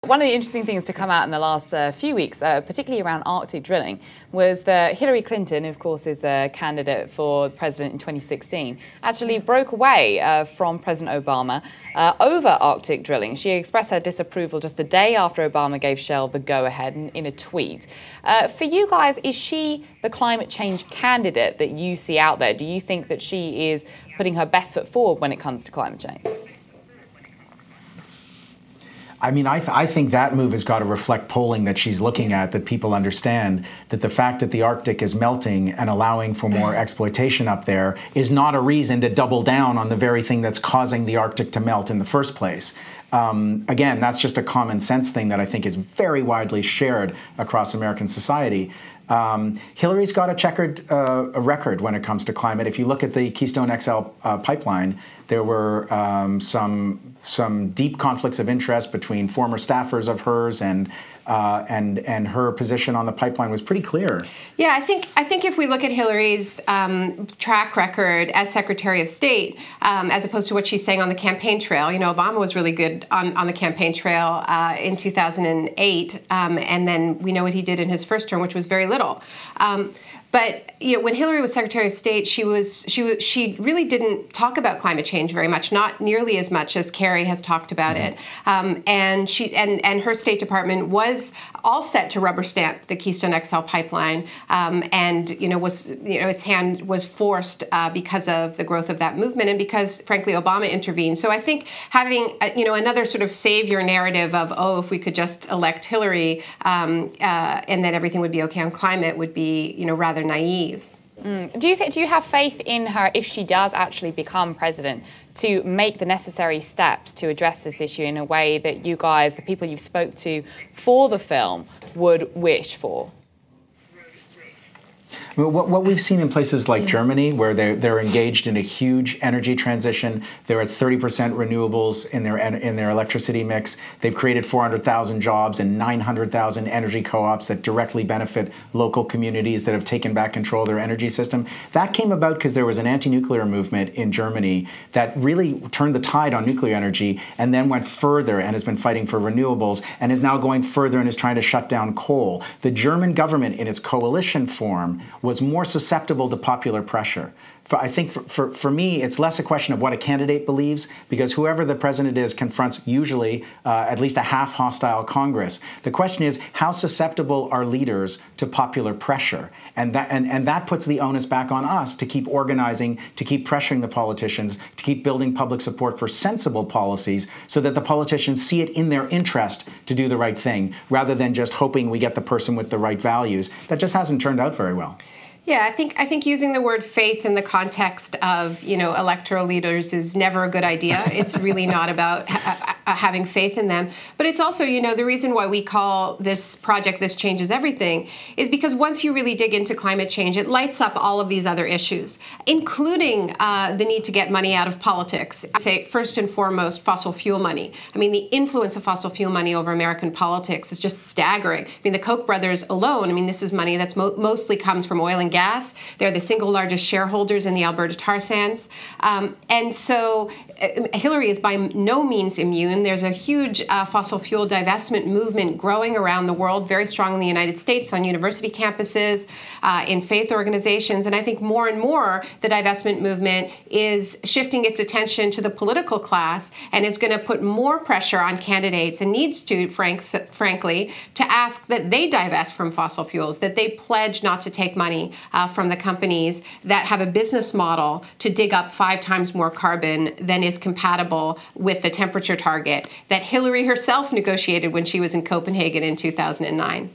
One of the interesting things to come out in the last few weeks, particularly around Arctic drilling, was that Hillary Clinton, who of course is a candidate for president in 2016, actually broke away from President Obama over Arctic drilling. She expressed her disapproval just a day after Obama gave Shell the go-ahead in a tweet. For you guys, is she the climate change candidate that you see out there? Do you think that she is putting her best foot forward when it comes to climate change? I mean, I think that move has got to reflect polling that she's looking at, that people understand that the fact that the Arctic is melting and allowing for more exploitation up there is not a reason to double down on the very thing that's causing the Arctic to melt in the first place. Again, that's just a common sense thing that I think is very widely shared across American society. Hillary's got a checkered record when it comes to climate. If you look at the Keystone XL pipeline, there were some deep conflicts of interest between former staffers of hers, and her position on the pipeline was pretty clear. Yeah, I think if we look at Hillary's track record as Secretary of State, as opposed to what she's saying on the campaign trail, you know, Obama was really good on the campaign trail in 2008, and then we know what he did in his first term, which was very little. But you know, when Hillary was Secretary of State, she really didn't talk about climate change very much, not nearly as much as Kerry has talked about it. And her State Department was all set to rubber stamp the Keystone XL pipeline, and its hand was forced because of the growth of that movement and because, frankly, Obama intervened. So I think having another sort of savior narrative of, oh, if we could just elect Hillary and then everything would be okay on climate would be rather naive. Do you have faith in her, if she does actually become president, to make the necessary steps to address this issue in a way that you guys, the people you've spoke to for the film, would wish for? What we've seen in places like Germany, where they're engaged in a huge energy transition, they're at 30% renewables in their electricity mix. They've created 400,000 jobs and 900,000 energy co-ops that directly benefit local communities that have taken back control of their energy system. That came about because there was an anti-nuclear movement in Germany that really turned the tide on nuclear energy and then went further and has been fighting for renewables and is now going further and is trying to shut down coal. The German government, in its coalition form, was more susceptible to popular pressure. I think for me, it's less a question of what a candidate believes, because whoever the president is confronts usually at least a half-hostile Congress. The question is, how susceptible are leaders to popular pressure? And that puts the onus back on us to keep organizing, to keep pressuring the politicians, to keep building public support for sensible policies so that the politicians see it in their interest to do the right thing, rather than just hoping we get the person with the right values. That just hasn't turned out very well. Yeah, I think using the word faith in the context of electoral leaders is never a good idea. It's really not about having faith in them. But it's also the reason why we call this project "This Changes Everything" is because once you really dig into climate change, it lights up all of these other issues, including the need to get money out of politics. Say first and foremost, fossil fuel money. I mean, the influence of fossil fuel money over American politics is just staggering. I mean, the Koch brothers alone. I mean, this is money that's mostly comes from oil and gas. They're the single largest shareholders in the Alberta tar sands. And so Hillary is by no means immune. There's a huge fossil fuel divestment movement growing around the world, very strong in the United States, on university campuses, in faith organizations. And I think more and more the divestment movement is shifting its attention to the political class and is going to put more pressure on candidates and needs to, frankly, to ask that they divest from fossil fuels, that they pledge not to take money from the companies that have a business model to dig up 5 times more carbon than is compatible with the temperature target that Hillary herself negotiated when she was in Copenhagen in 2009.